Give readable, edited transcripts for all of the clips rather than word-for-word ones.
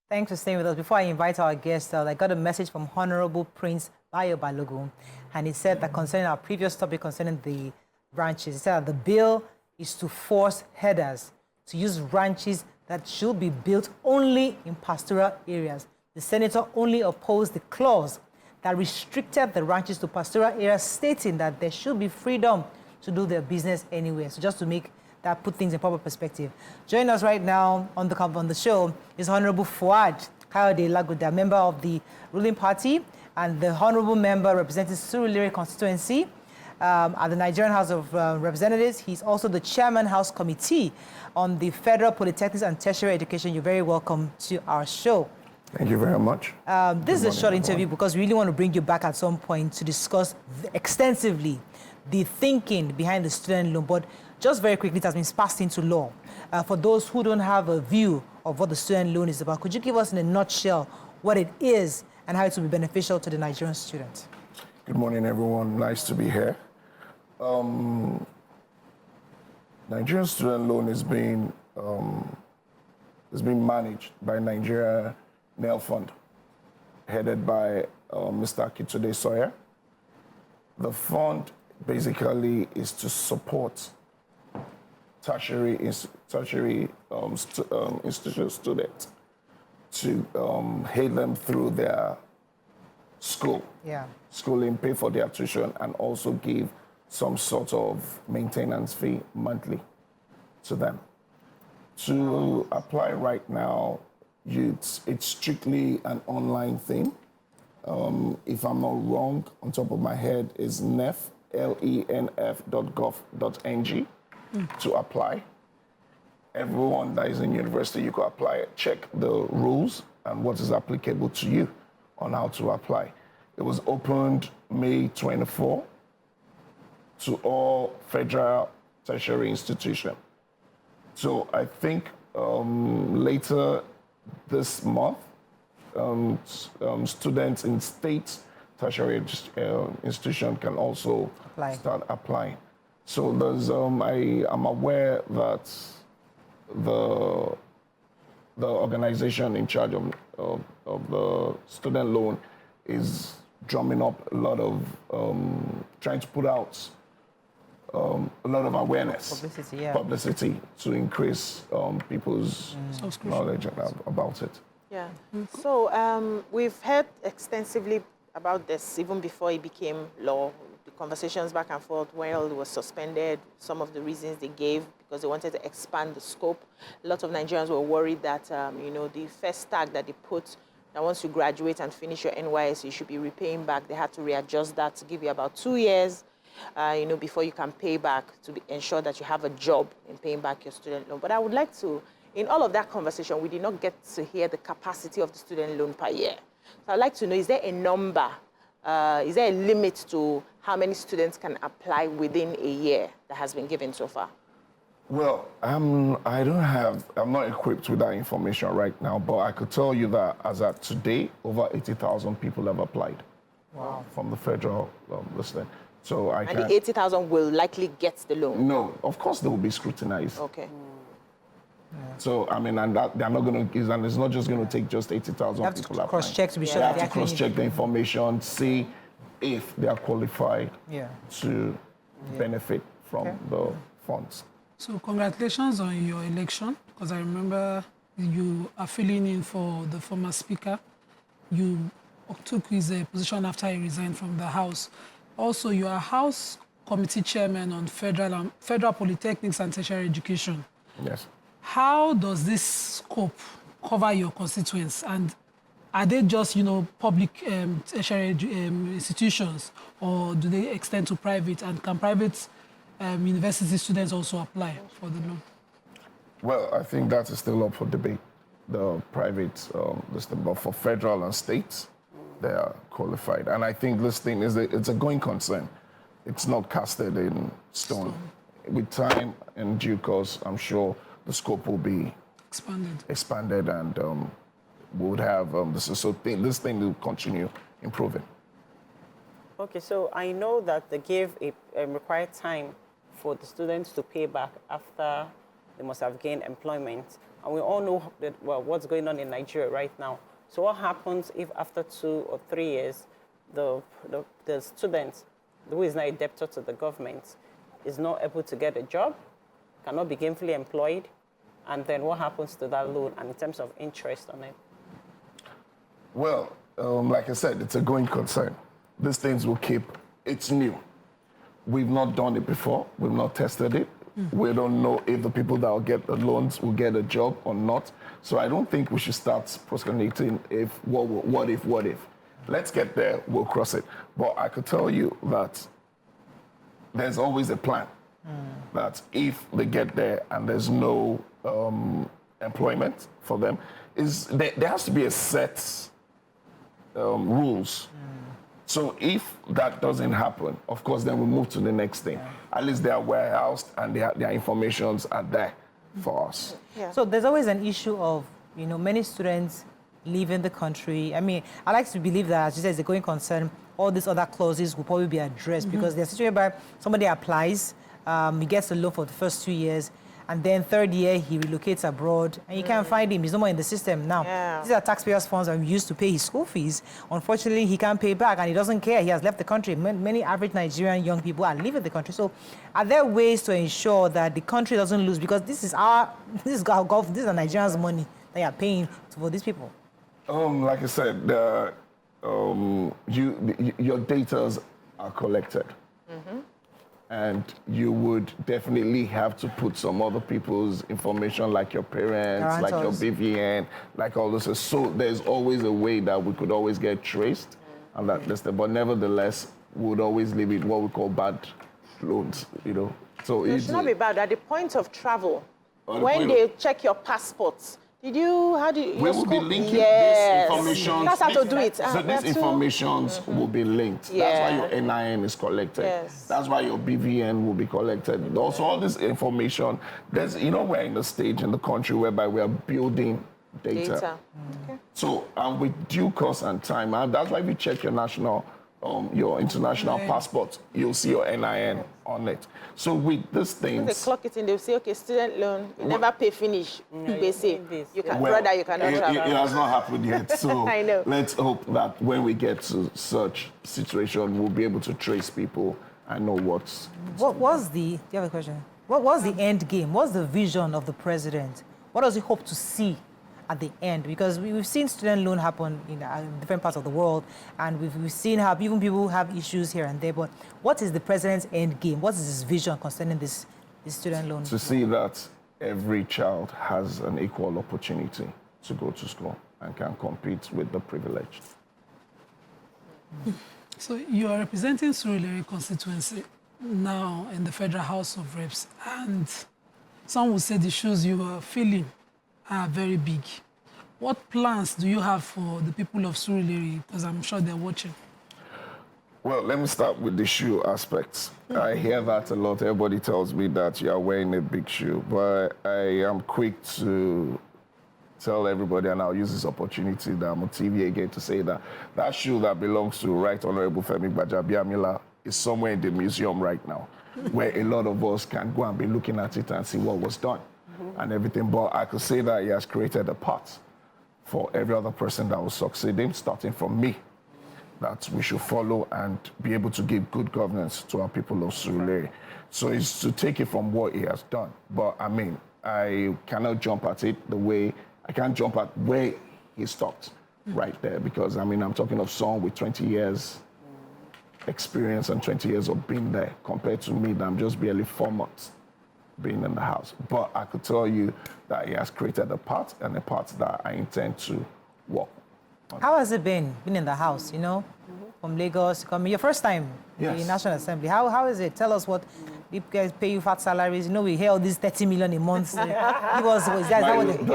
Thanks for staying with us. Before I invite our guest, I got a message from Honorable Prince Bayo Balogun, and he said that concerning our previous topic concerning the branches, he said that the bill is to force headers to use ranches that should be built only in pastoral areas. The senator only opposed the clause that restricted the ranches to pastoral areas, stating that there should be freedom to do their business anywhere. So just to make that put things in proper perspective. Joining us right now on the show is Honorable Fuad Kayode Laguda, member of the ruling party and the honorable member representing Surulere constituency at the Nigerian House of Representatives. He's also the chairman House Committee on the Federal Polytechnics and Tertiary Education. You're very welcome to our show. Thank you very much. This is a short interview because we really want to bring you back at some point to discuss extensively the thinking behind the student loan. But just very quickly, it has been passed into law. For those who don't have a view of what the student loan is about, could you give us in a nutshell what it is and how it will be beneficial to the Nigerian student? Good morning, everyone. Nice to be here. Nigerian student loan is being managed by Nigeria Nail Fund, headed by Mr. Akitude Sawyer. The fund basically is to support tertiary institution students to aid them through their schooling, pay for their tuition, and also give some sort of maintenance fee monthly to them. To apply right now, it's strictly an online thing. If I'm not wrong, on top of my head, is lenf.gov.ng to apply. Everyone that is in university, you can apply, check the rules and what is applicable to you on how to apply. It was opened May 24 to all federal tertiary institutions. So I think later this month, students in state tertiary institution can also start applying. So there's, I'm aware that the organization in charge of the student loan is drumming up a lot of, trying to put out a lot of awareness, publicity to increase people's knowledge about it. Yeah. So we've heard extensively about this even before it became law. The conversations back and forth while it was suspended, some of the reasons they gave because they wanted to expand the scope. A lot of Nigerians were worried that the first tag that they put that once you graduate and finish your NYS, you should be repaying back. They had to readjust that to give you about 2 years, before you can pay back to ensure that you have a job in paying back your student loan. But I would like to, in all of that conversation, we did not get to hear the capacity of the student loan per year. So I'd like to know, is there a number, is there a limit to how many students can apply within a year that has been given so far? Well, I'm not equipped with that information right now, but I could tell you that as at today, over 80,000 people have applied. Wow. From the federal listing. So and the 80,000 will likely get the loan? No, of course they will be scrutinized. Okay. Yeah. So, and that they're not going to, and it's not just going to take just 80,000 people applying. Cross-check to be sure they have to cross-check the information, see if they are qualified to benefit from the funds. So congratulations on your election, because I remember you are filling in for the former speaker. You took his position after he resigned from the House. Also, you are House Committee Chairman on Federal Polytechnics and Tertiary Education. Yes. How does this scope cover your constituents? And are they just, public tertiary institutions, or do they extend to private? And can private university students also apply for the loan? Well, I think that is still up for debate, the private listing, but for federal and states, they are qualified. And I think this thing it's a going concern. It's not casted in stone. With time and due course, I'm sure the scope will be expanded and we would have this thing will continue improving. Okay, so I know that they gave a required time for the students to pay back after they must have gained employment. And we all know that, well, what's going on in Nigeria right now. So what happens if after 2 or 3 years, the student who is now a debtor to the government is not able to get a job, cannot be gainfully employed, and then what happens to that loan and in terms of interest on it? Well, like I said, it's a going concern. These things will keep, it's new. We've not done it before. We've not tested it. We don't know if the people that will get the loans will get a job or not. So I don't think we should start postulating if, what if. Let's get there, we'll cross it. But I could tell you that there's always a plan. That if they get there and there's no employment for them, there has to be a set rules. So if that doesn't happen, of course, then we move to the next thing. At least they are warehoused and their informations are there for us. Yeah. So there's always an issue of, many students leaving the country. I mean, I like to believe that, as you said, it's a going concern. All these other clauses will probably be addressed because there's a situation where somebody applies, he gets a loan for the first 2 years, and then third year he relocates abroad, and you can't find him. He's no more in the system now. Yeah. These are taxpayers' funds that we used to pay his school fees. Unfortunately, he can't pay back, and he doesn't care. He has left the country. Many average Nigerian young people are leaving the country. So, are there ways to ensure that the country doesn't lose? Because this is Nigerians' money that you are paying for these people. Like I said, your data are collected. And you would definitely have to put some other people's information, like your parents, like your BVN, like all this. So there's always a way that we could always get traced and that listed. But nevertheless, we would always leave it what we call bad loans, So It should not be bad. At the point of travel, when they check your passports, we will be linking this information. That's how to do it. So these informations will be linked. Yeah. That's why your NIN is collected. Yes. That's why your BVN will be collected. Also, all this information, we're in a stage in the country whereby we are building data. Okay. So, with due course and time, and that's why if you check your international passport, you'll see your NIN on it. So with these things, they clock it in, they'll say, okay, student loan, you never pay finish. They say, you cannot travel. It has not happened yet. So I know. Let's hope that when we get to such situation, we'll be able to trace people and know what's... Do you have a question? What was the end game? What's the vision of the president? What does he hope to see at the end? Because we've seen student loan happen in different parts of the world, and we've seen how even people have issues here and there. But what is the president's end game? What is his vision concerning this student loan? To see that every child has an equal opportunity to go to school and can compete with the privileged. So you are representing Surulere constituency now in the Federal House of Reps, and some would say the shoes you are filling are very big. What plans do you have for the people of Surulere? Because I'm sure they're watching. Well, let me start with the shoe aspects. I hear that a lot. Everybody tells me that you are wearing a big shoe, but I am quick to tell everybody, and I'll use this opportunity that I'm on TV again to say that that shoe that belongs to Right Honorable Femi Gbajabiamila is somewhere in the museum right now, where a lot of us can go and be looking at it and see what was done and everything. But I could say that he has created a path for every other person that will succeed him, starting from me, that we should follow and be able to give good governance to our people of Surulere. So it's to take it from what he has done. But I mean, I cannot jump at it the way, I can't jump at where he stopped right there, because I mean, I'm talking of someone with 20 years experience and 20 years of being there compared to me that I'm just barely 4 months being in the house. But I could tell you that he has created a path, and a path that I intend to walk on. How has it been in the house, from Lagos to come? Your first time in the National Assembly. How is it? Tell us what you guys pay you fat salaries. We hear all these 30 million a month. Do I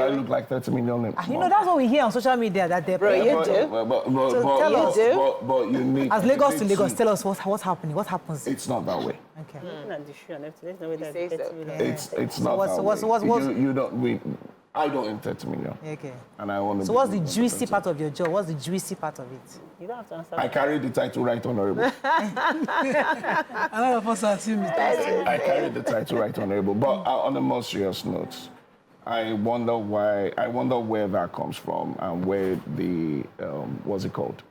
look like 30 million a month? That's what we hear on social media that they're Bro, you do. So tell us. But you need... As Lagos to Lagos, tell us what's happening. What happens? It's not that way. Okay. Looking at the shoe and everything, there's no way that say so. 30 million. It's not that way. You don't... I don't earn 30 million. Okay. And I want to... So what's the juicy part of your job? What's the juicy part of it? You don't have to answer I carry the title Right Honorable. A lot of us assume it. I carry the title Right Honorable. But on a more serious note, I wonder why. I wonder where that comes from and where the what's it called?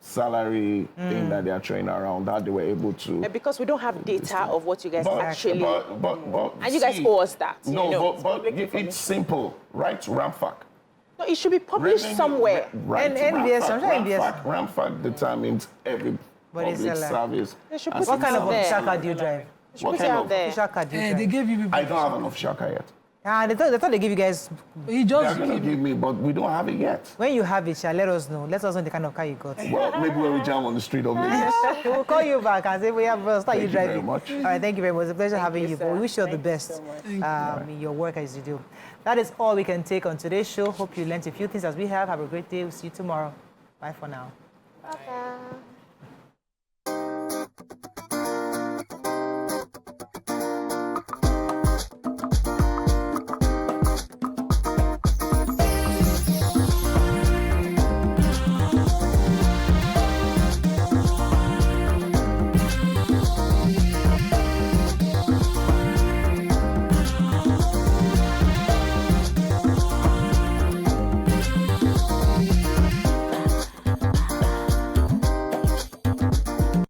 Salary thing that they are throwing around, that they were able to. Because we don't have data of what you guys actually. But and you guys owe us that. No, you know? but it's simple. Right to RAMFAC. No, it should be published somewhere. Right. And NBS, I'm sure NBS. RAMFAC determines every public service. They should put What kind of it official there. car do you drive? They should put it out there. Official car do you drive? They gave you people. I don't have an official car yet. They thought they give you guys. He They're just going to give me, but we don't have it yet. When you have it, let us know. Let us know the kind of car you got. Well, maybe when we jam on the street of Lagos. We'll call you back and say, we have start Thank you you very driving. much. All right, thank you very much. It's a pleasure having you. sir. But we wish you all the Thank you best so much. in your work as you do. That is all we can take on today's show. Hope you learned a few things as we have. Have a great day. We'll see you tomorrow. Bye for now.